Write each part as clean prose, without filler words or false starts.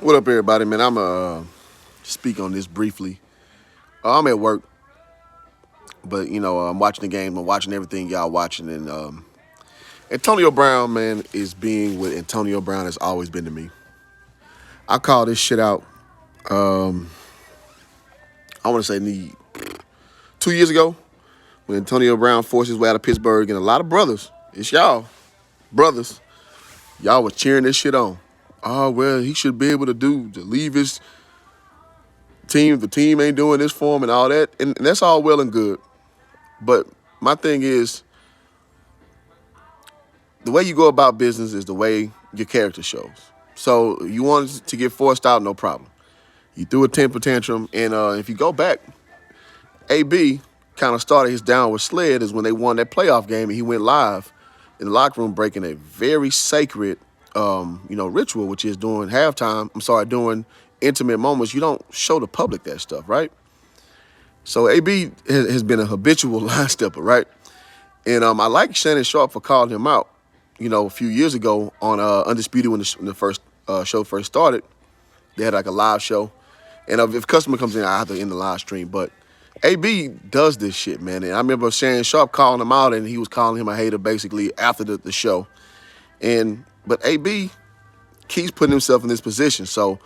What up, everybody, man? I'm speak on this briefly. I'm at work, but I'm watching the game. I'm watching everything y'all watching, and Antonio Brown, man, is being what Antonio Brown has always been to me. I call this shit out. Um, I want to say 2 years ago when Antonio Brown forced his way out of Pittsburgh, and a lot of brothers, it's y'all brothers, y'all was cheering this shit on. Oh well, he should be able to leave his team. The team ain't doing this for him and all that, and that's all well and good. But my thing is, the way you go about business is the way your character shows. So you wanted to get forced out, no problem. You threw a temper tantrum, and if you go back, AB kind of started his downward sled is when they won that playoff game, and he went live in the locker room breaking a very sacred, ritual, which is during halftime. During intimate moments, you don't show the public that stuff, right? So AB has been a habitual line stepper, right? And I like Shannon Sharp for calling him out, a few years ago on Undisputed when the first show first started. They had like a live show. And if a customer comes in, I have to end the live stream. But AB does this shit, man. And I remember Shannon Sharp calling him out, and he was calling him a hater basically after the show. But AB keeps putting himself in this position. So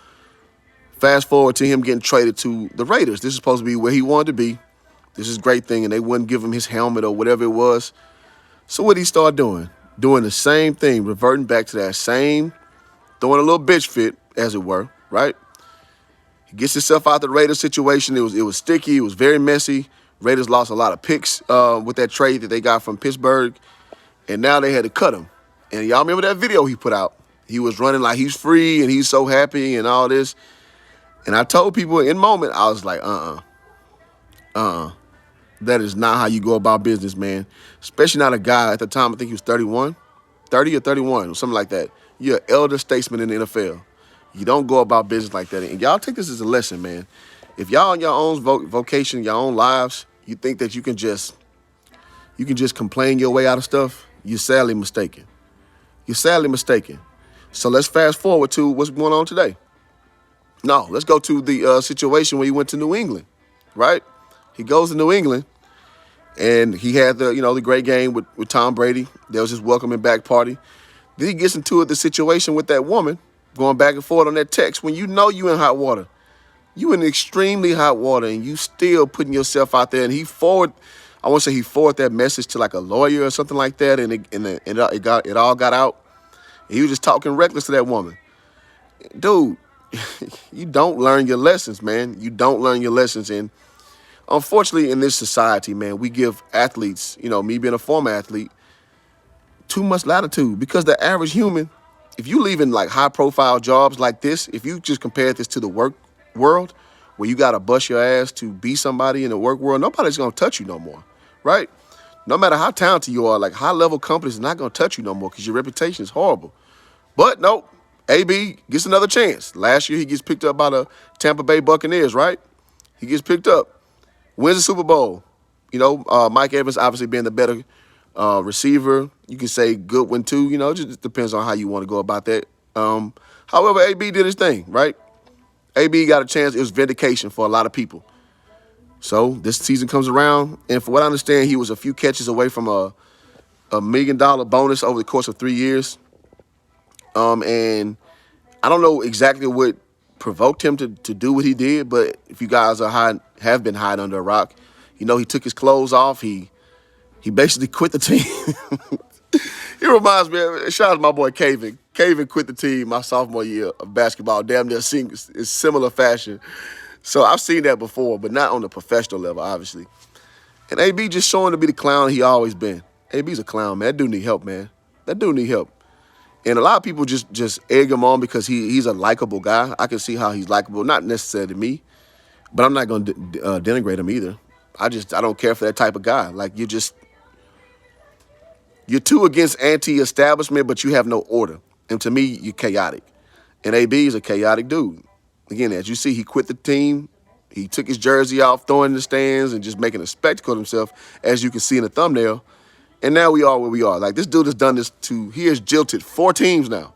fast forward to him getting traded to the Raiders. This is supposed to be where he wanted to be. This is a great thing, and they wouldn't give him his helmet or whatever it was. So what did he start doing? Doing the same thing, reverting back to that same, throwing a little bitch fit, as it were, right? He gets himself out the Raiders situation. It was sticky. It was very messy. Raiders lost a lot of picks with that trade that they got from Pittsburgh, and now they had to cut him. And y'all remember that video he put out? He was running like he's free and he's so happy and all this. And I told people in moment, I was like, that is not how you go about business, man. Especially not a guy at the time, I think he was 31, 30 or 31, or something like that. You're an elder statesman in the NFL. You don't go about business like that. And y'all take this as a lesson, man. If y'all in your own vocation, your own lives, you think that you can just complain your way out of stuff, you're sadly mistaken. You're sadly mistaken. So let's fast forward to what's going on today. No, let's go to the situation where he went to New England, right? He goes to New England, and he had the great game with Tom Brady. There was his welcoming back party. Then he gets into the situation with that woman, going back and forth on that text. When you know you in hot water, you in extremely hot water, and you still putting yourself out there. And he forwarded that message to like a lawyer or something like that, and it all got out. And he was just talking reckless to that woman, dude. You don't learn your lessons, man. You don't learn your lessons. And unfortunately, in this society, man, we give athletes, me being a former athlete, too much latitude, because the average human, if you leave in like high-profile jobs like this, if you just compare this to the work world where you got to bust your ass to be somebody in the work world, nobody's going to touch you no more, right? No matter how talented you are, like high-level companies are not going to touch you no more because your reputation is horrible. But nope. AB gets another chance. Last year, he gets picked up by the Tampa Bay Buccaneers, right? He gets picked up, wins the Super Bowl. Mike Evans obviously being the better receiver. You can say Goodwin too. It just depends on how you want to go about that. However, AB did his thing, right? AB got a chance. It was vindication for a lot of people. So this season comes around, and for what I understand, he was a few catches away from a $1 million bonus over the course of 3 years. And I don't know exactly what provoked him to do what he did, but if you guys have been hiding under a rock, he took his clothes off. He basically quit the team. He reminds me, shout out to my boy Caven. Caven quit the team my sophomore year of basketball, damn near in similar fashion. So I've seen that before, but not on the professional level, obviously. And AB just showing to be the clown he always been. AB's a clown, man. That dude need help, man. That dude need help. And a lot of people just egg him on because he's a likable guy. I can see how he's likable, not necessarily to me, but I'm not going to denigrate him either. I don't care for that type of guy. Like, you're too against anti-establishment, but you have no order. And to me, you're chaotic. And AB is a chaotic dude. Again, as you see, he quit the team. He took his jersey off, throwing in the stands, and just making a spectacle of himself, as you can see in the thumbnail. And now we are where we are. Like, this dude has done this he has jilted 4 teams now.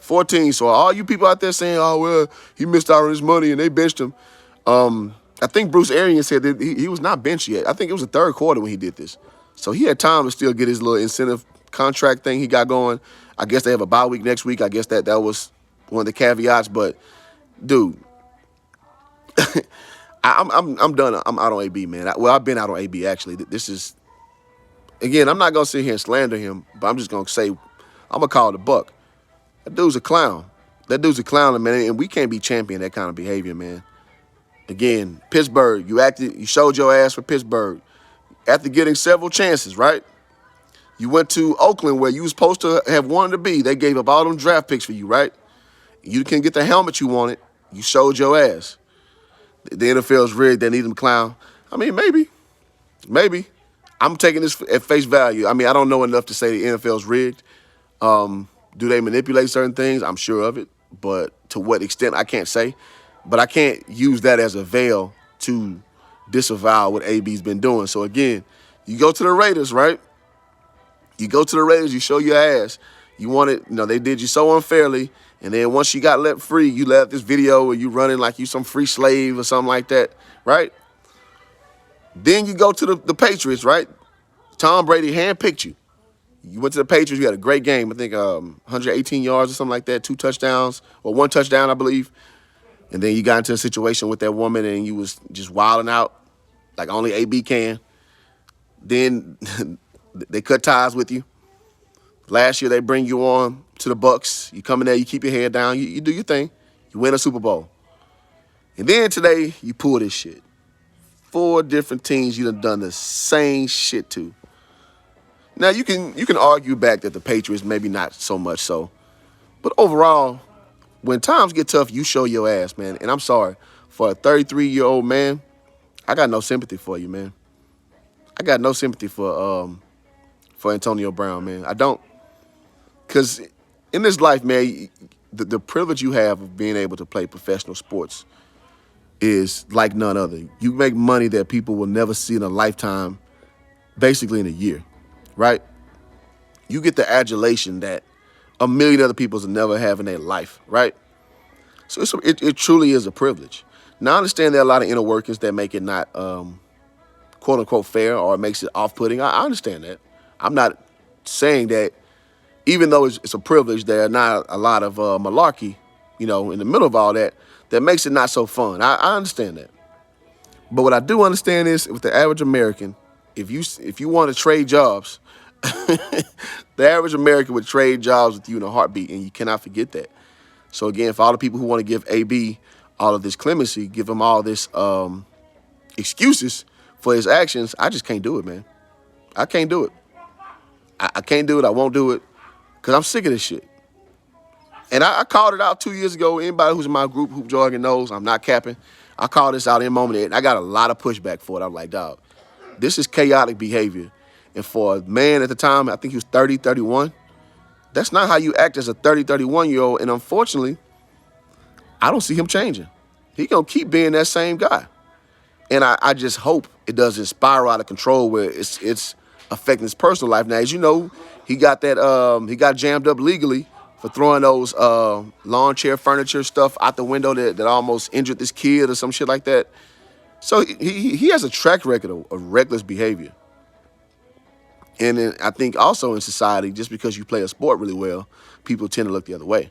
14. So all you people out there saying, oh, well, he missed out on his money and they benched him. I think Bruce Arians said that he was not benched yet. I think it was the third quarter when he did this. So he had time to still get his little incentive contract thing he got going. I guess they have a bye week next week. I guess that was one of the caveats. But, dude, I'm done. I'm out on AB, man. I've been out on AB, actually. This is, again, I'm not going to sit here and slander him, but I'm just going to say, I'm going to call it a buck. That dude's a clown. That dude's a clown, man, and we can't be championing that kind of behavior, man. Again, Pittsburgh, you showed your ass for Pittsburgh. After getting several chances, right? You went to Oakland where you was supposed to have wanted to be. They gave up all them draft picks for you, right? You couldn't get the helmet you wanted. You showed your ass. The NFL's rigged. They need them clown. I mean, maybe. I'm taking this at face value. I mean, I don't know enough to say the NFL's rigged. Do they manipulate certain things? I'm sure of it. But to what extent, I can't say. But I can't use that as a veil to disavow what AB's been doing. So, again, you go to the Raiders, right? You go to the Raiders, you show your ass. You want it, they did you so unfairly. And then once you got let free, you left this video where you running like you some free slave or something like that, right? Then you go to the Patriots, right? Tom Brady handpicked you. You went to the Patriots, you had a great game. I think 118 yards or something like that, 2 touchdowns, or 1 touchdown, I believe. And then you got into a situation with that woman and you was just wilding out like only AB can. Then they cut ties with you. Last year they bring you on to the Bucks. You come in there, you keep your head down, you do your thing. You win a Super Bowl. And then today you pull this shit. 4 different teams you done the same shit to. Now you can argue back that the Patriots maybe not so much so. But overall, when times get tough, you show your ass, man. And I'm sorry, for a 33-year-old man, I got no sympathy for you, man. I got no sympathy for Antonio Brown, man. I don't. Because in this life, man, the privilege you have of being able to play professional sports is like none other. You make money that people will never see in a lifetime, basically in a year, right? You get the adulation that a million other people will never have in their life, right? So it truly is a privilege. Now, I understand there are a lot of inner workings that make it not, quote-unquote, fair or it makes it off-putting. I understand that. I'm not saying that even though it's a privilege, there are not a lot of malarkey, in the middle of all that makes it not so fun. I understand that. But what I do understand is with the average American, if you want to trade jobs, the average American would trade jobs with you in a heartbeat, and you cannot forget that. So again, for all the people who want to give AB all of this clemency, give him all this excuses for his actions, I just can't do it, man. I can't do it. I can't do it. I won't do it because I'm sick of this shit. And I called it out 2 years ago. Anybody who's in my group, Hoop Jargon, knows I'm not capping. I called this out in a moment, and I got a lot of pushback for it. I'm like, dog, this is chaotic behavior. And for a man at the time, I think he was 30, 31, that's not how you act as a 30, 31-year-old. And unfortunately, I don't see him changing. He going to keep being that same guy. And I just hope it doesn't spiral out of control where it's affecting his personal life. Now, as you know, he got jammed up legally for throwing those lawn chair furniture stuff out the window that almost injured this kid or some shit like that. So he has a track record of reckless behavior. And then I think also in society, just because you play a sport really well, people tend to look the other way.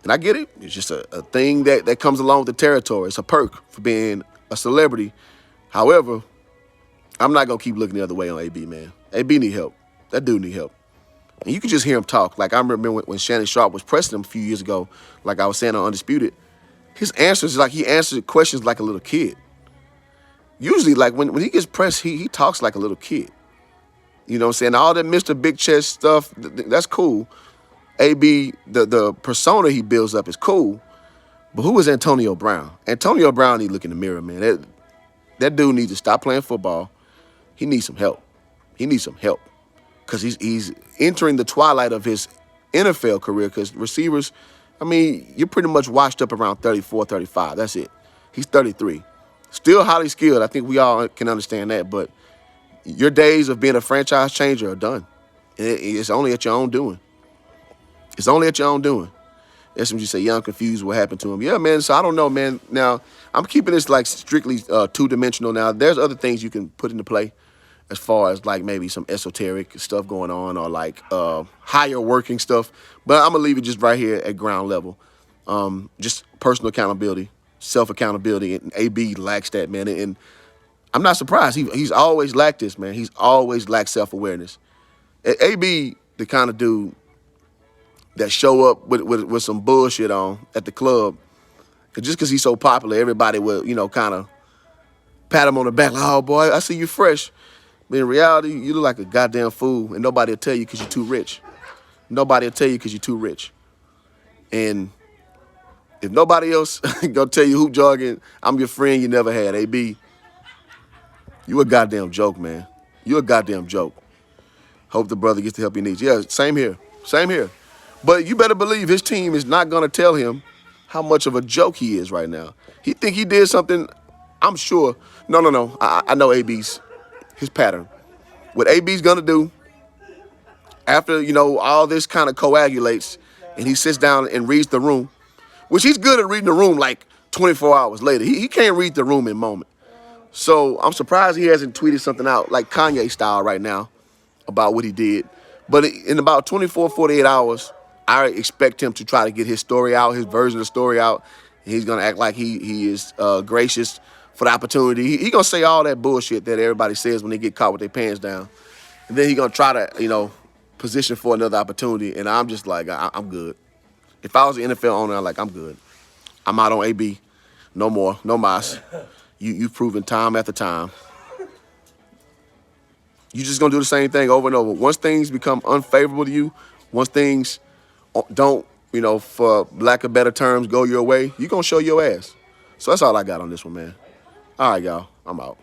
And I get it. It's just a thing that comes along with the territory. It's a perk for being a celebrity. However, I'm not going to keep looking the other way on AB, man. AB need help. That dude need help. And you can just hear him talk. Like I remember when Shannon Sharp was pressing him a few years ago, like I was saying on Undisputed, his answers is like he answered questions like a little kid. Usually, like when he gets pressed, he talks like a little kid. You know what I'm saying? All that Mr. Big Chest stuff, that's cool. AB, the persona he builds up is cool. But who is Antonio Brown? Antonio Brown need to look in the mirror, man. That dude needs to stop playing football. He needs some help. He needs some help. Because he's entering the twilight of his NFL career. Because receivers, I mean, you're pretty much washed up around 34, 35. That's it. He's 33. Still highly skilled. I think we all can understand that. But your days of being a franchise changer are done. And it's only at your own doing. It's only at your own doing. That's when you say, yeah, I'm confused what happened to him. Yeah, man, so I don't know, man. Now, I'm keeping this like strictly two-dimensional now. There's other things you can put into play as far as like maybe some esoteric stuff going on or like higher working stuff. But I'm going to leave it just right here at ground level. Just personal accountability, self-accountability. And AB lacks that, man. And I'm not surprised. He's always lacked this, man. He's always lacked self-awareness. AB, the kind of dude that show up with some bullshit on at the club, just because he's so popular, everybody will, kind of pat him on the back, like, oh, boy, I see you fresh. But in reality, you look like a goddamn fool, and nobody will tell you because you're too rich. Nobody will tell you because you're too rich. And if nobody else gonna tell you hoop jargon, I'm your friend you never had, AB, you a goddamn joke, man. You a goddamn joke. Hope the brother gets the help he needs. Yeah, same here. Same here. But you better believe his team is not going to tell him how much of a joke he is right now. He think he did something, I'm sure. No. I know AB's, his pattern. What AB's going to do after, all this kind of coagulates and he sits down and reads the room, which he's good at reading the room like 24 hours later. He can't read the room in a moment. So I'm surprised he hasn't tweeted something out like Kanye style right now about what he did. But in about 24, 48 hours, I expect him to try to get his story out, his version of the story out. He's going to act like he is gracious for the opportunity. He's going to say all that bullshit that everybody says when they get caught with their pants down. And then he's going to try to, position for another opportunity. And I'm just like, I'm good. If I was an NFL owner, I'm good. I'm out on AB. No more. No mas. You've proven time after time. You're just going to do the same thing over and over. Once things become unfavorable to you, once things don't, for lack of better terms, go your way, you're going to show your ass. So that's all I got on this one, man. All right, y'all. I'm out.